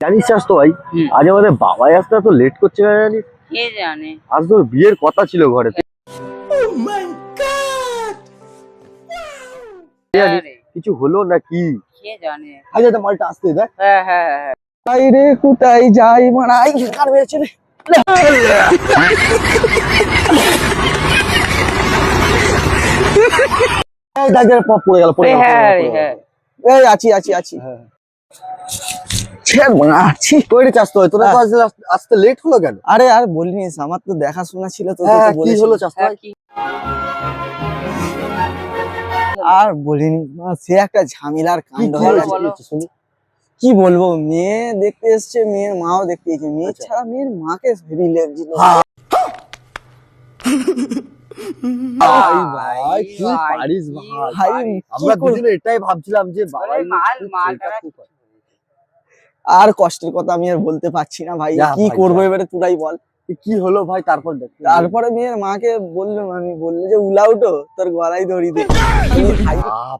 জানিস চাস তো ভাই, আজ আমাদের বাবাই আসতে এত লেট করছে কেন জানিস? কে জানে। আজ তোর বিয়ের কথা ছিল ঘরে। হ্যাঁ রে, কিছু হলো নাকি? কে জানে। আচ্ছা তো মালটা আসতে দেখ। হ্যাঁ হ্যাঁ হ্যাঁ। তাই রে কোথায় যাই মারাই কার মেরেছে রে। এই দেখ দেখ, পড়ে গেল পড়ে গেল, হ্যাঁ রে, হ্যাঁ। এই আছি আছি আছি হ্যাঁ। ছেড় মারছি। কই রে চাস তো ভাই, তোরা তো আসতে লেট হলো কেন? আরে আর বলিনিস আমার তো দেখাশোনা ছিল তো হ্যাঁ তোকে কি বলেছি। হলো চাস তো হ্যাঁ, ভাই? কি আর বলিনি সে একটা ঝামেলার কি কাণ্ড কি হয়ে হয়েছে, গেছে। কি হয়েছে শুনি। কি বলবো, মেয়ে দেখতে এসছে, মেয়ের মাও দেখতে এসেছে, মেয়ে আচ্ছা। ছাড়া মেয়ের মাকে হেভি লেগেছিল। ভাই ভাই কি ভাই, পারিস কি ভাই। ভাই পারিস। আমরা কি করব? দুজনে এটাই ভাবছিলাম যে বাবাই মালটা আর কষ্টের কথা আমি আর বলতে পারছি না ভাই, যা কি ভাই, করবো যা। এবারে তোরাই বল। কি হলো ভাই তারপর দেখ। তারপরে মেয়ের মাকে বললাম, আমি বললো যে উলাউটো তোর গলায় দড়ি দে। আমি খাই বাপ।